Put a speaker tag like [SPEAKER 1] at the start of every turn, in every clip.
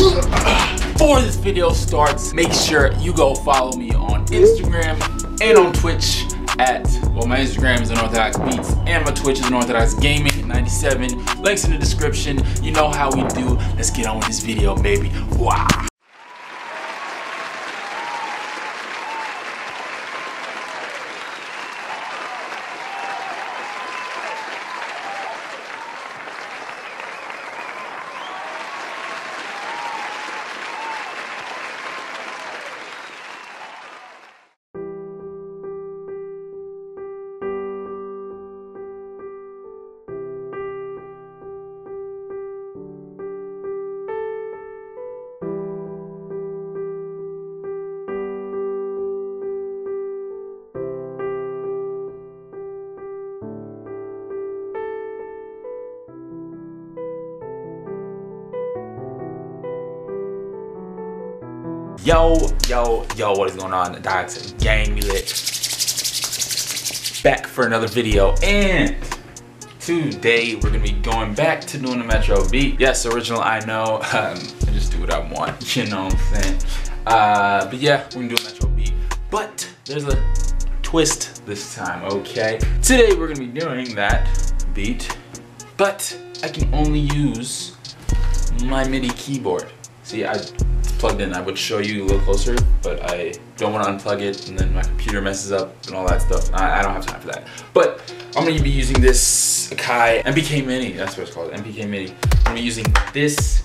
[SPEAKER 1] Before this video starts, make sure you go follow me on Instagram and on Twitch at, well, my Instagram is Unorthodox Beats and my Twitch is Unorthodox Gaming 97. Links in the description. You know how we do. Let's get on with this video, baby. Wow. Yo, what is going on? Docs gang, we lit. Back for another video, and today we're gonna be going back to doing the Metro beat. Yes, original, I know. I just do what I want, you know what I'm saying? But yeah, we're gonna do a Metro beat, but there's a twist this time, okay? Today we're gonna be doing that beat, but I can only use my MIDI keyboard. See, I plugged in. I would show you a little closer, but I don't want to unplug it and then my computer messes up and all that stuff. I don't have time for that. But I'm going to be using this Akai MPK Mini. That's what it's called, MPK Mini. I'm going to be using this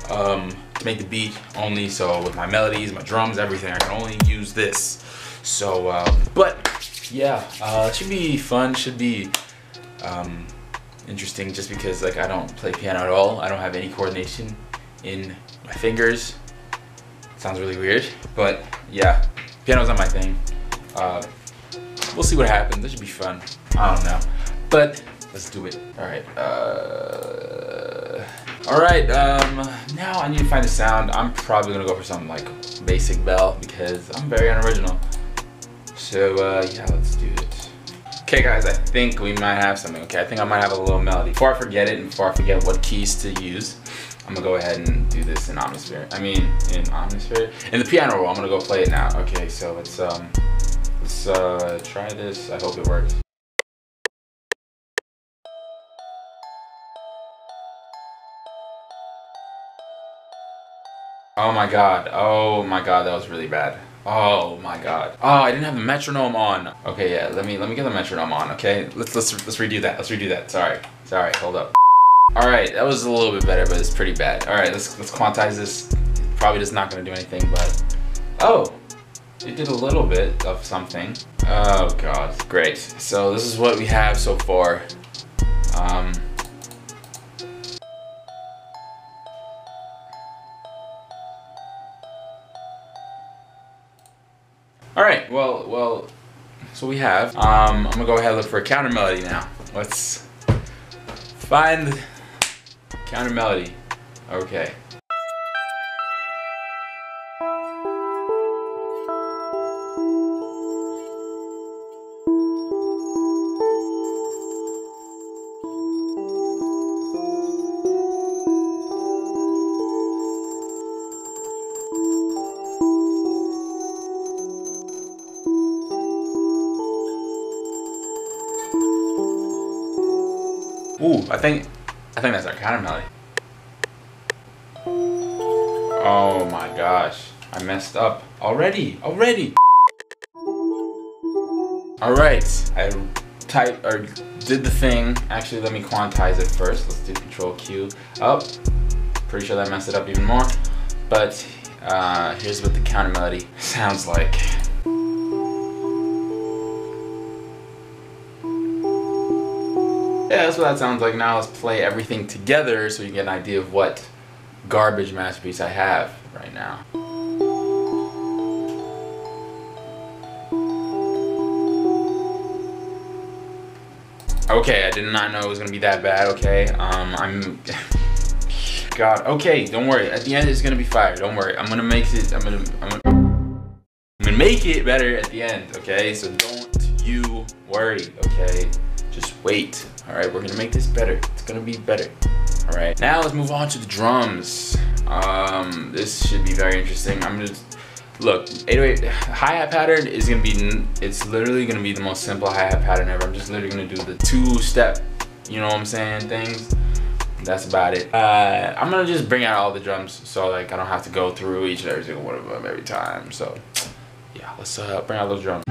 [SPEAKER 1] to make the beat only. So with my melodies, my drums, everything, I can only use this. So, but yeah, it should be fun. Should be interesting, just because like I don't play piano at all. I don't have any coordination in my fingers. Sounds really weird, but yeah, piano's not my thing. We'll see what happens. This should be fun. I don't know, but let's do it. All right. Now I need to find a sound. I'm probably gonna go for something like basic bell because I'm very unoriginal. So yeah, let's do it. Okay, guys, I think we might have something. Okay, I think I might have a little melody. Before I forget it, and before I forget what keys to use, I'm gonna go ahead and do this in Omnisphere. In the piano roll. I'm gonna go play it now. Okay, so let's try this. I hope it works. Oh my god, that was really bad. Oh my god. Oh, I didn't have the metronome on. Okay, yeah, let me get the metronome on, okay? Let's redo that. Let's redo that. Sorry, hold up. Alright, that was a little bit better, but it's pretty bad. Alright, let's quantize this. Probably just not gonna do anything, but oh, it did a little bit of something. Oh god, great. So this is what we have so far. Alright, well, so we have. I'm gonna go ahead and look for a counter melody now. Let's find counter melody. Okay. Ooh, I think that's our counter melody. Oh my gosh, I messed up already. Alright, I did the thing. Actually, let me quantize it first. Let's do Control Q. Oh, pretty sure that messed it up even more. But here's what the counter melody sounds like. Yeah, that's what that sounds like. Now let's play everything together so you can get an idea of what garbage masterpiece I have right now. Okay, I did not know it was gonna be that bad. Okay, God. Okay, don't worry. At the end, it's gonna be fire. Don't worry. I'm gonna make it. I'm gonna make it better at the end. Okay, so don't you worry. Okay, just wait. All right, we're gonna make this better. It's gonna be better. All right. Now let's move on to the drums. This should be very interesting. I'm just, look, 808 hi-hat pattern is gonna be, it's literally gonna be the most simple hi-hat pattern ever. I'm just literally gonna do the 2-step, you know what I'm saying, things. That's about it. I'm gonna just bring out all the drums so like I don't have to go through each and every single one of them every time. So yeah, let's bring out those drums.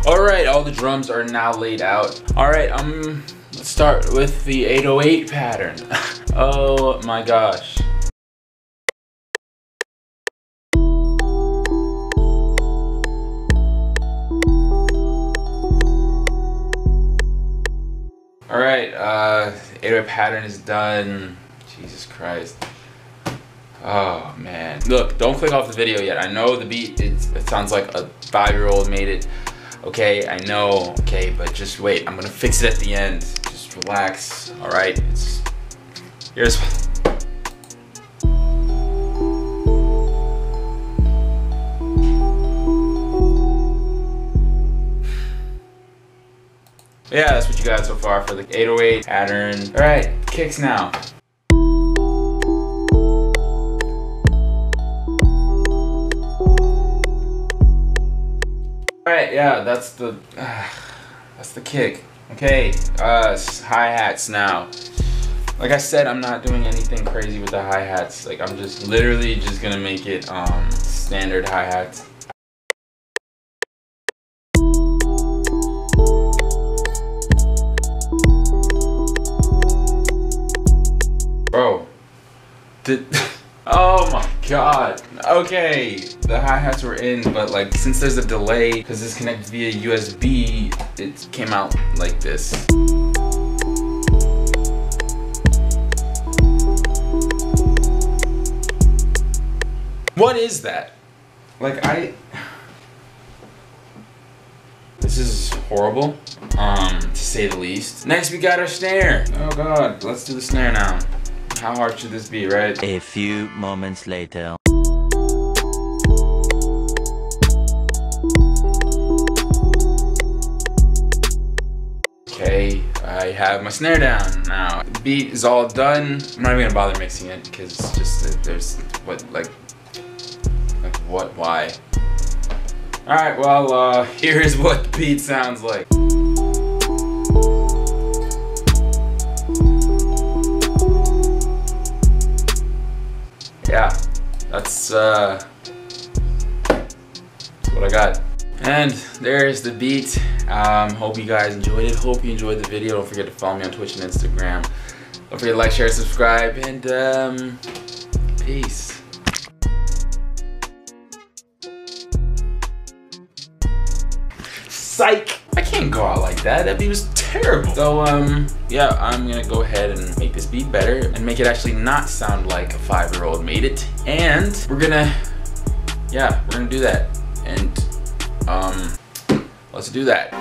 [SPEAKER 1] All right, all the drums are now laid out. All right, let's start with the 808 pattern. Oh my gosh. All right, 808 pattern is done. Jesus Christ. Oh man. Look, don't click off the video yet. I know the beat, it sounds like a 5-year-old made it. Okay, I know, okay, but just wait. I'm gonna fix it at the end. Just relax, all right? Here's yeah, that's what you got so far for the 808 pattern. All right, kicks now. All right, yeah, that's the kick. Okay, hi-hats now. Like I said, I'm not doing anything crazy with the hi-hats. Like I'm just literally just gonna make it standard hi-hats. Bro, oh my god. Okay, the hi-hats were in, but like since there's a delay, because it's connected via USB, it came out like this. What is that? Like this is horrible, to say the least. Next we got our snare. Oh god, let's do the snare now. How hard should this be, right?
[SPEAKER 2] A few moments later.
[SPEAKER 1] Okay, I have my snare down now. The beat is all done. I'm not even gonna bother mixing it because just there's what, why? All right, well, here's what the beat sounds like. Yeah, that's what I got. And there's the beat. Hope you guys enjoyed it. Hope you enjoyed the video. Don't forget to follow me on Twitch and Instagram. Don't forget to like, share, subscribe, and peace. Psych! I can't go out like that. That beat was terrible. So yeah, I'm gonna go ahead and make this beat better and make it actually not sound like a 5-year-old made it. And we're gonna do that. And let's do that.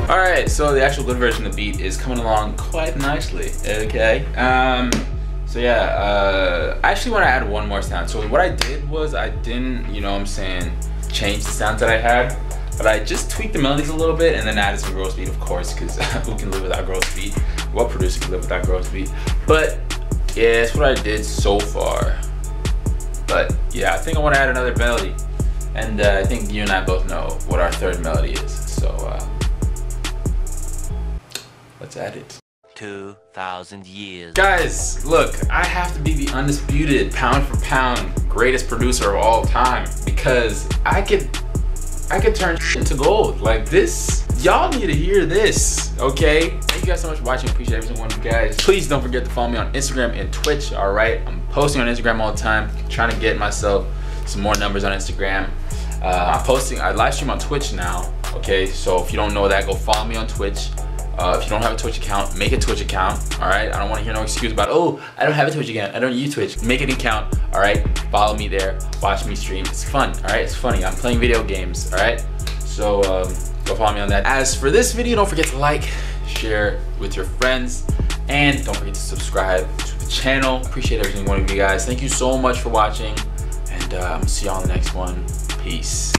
[SPEAKER 1] Alright, so the actual good version of the beat is coming along quite nicely, okay? So yeah, I actually want to add one more sound. So what I did was I didn't, you know what I'm saying, change the sounds that I had, but I just tweaked the melodies a little bit and then added some gross beat, of course, because who can live without gross beat? What producer can live without gross beat? But yeah, that's what I did so far. But yeah, I think I want to add another melody. And I think you and I both know what our third melody is. So let's add it.
[SPEAKER 2] 2,000 years.
[SPEAKER 1] Guys, look, I have to be the undisputed pound for pound greatest producer of all time because I could turn into gold. Like this y'all need to hear this, okay? Thank you guys so much for watching. Appreciate every single one of you guys. Please don't forget to follow me on Instagram and Twitch, all right? I'm posting on Instagram all the time, trying to get myself some more numbers on Instagram. I live stream on Twitch now, okay? So if you don't know that, go follow me on Twitch. If you don't have a Twitch account, make a Twitch account, all right? I don't want to hear no excuse about, oh, I don't have a Twitch account, I don't use Twitch. Make an account, all right? Follow me there, watch me stream. It's fun, all right? It's funny. I'm playing video games, all right? So go follow me on that. As for this video, don't forget to like, share with your friends, and don't forget to subscribe to the channel. Appreciate every single one of you guys. Thank you so much for watching, and I'm gonna see you all in the next one. Peace.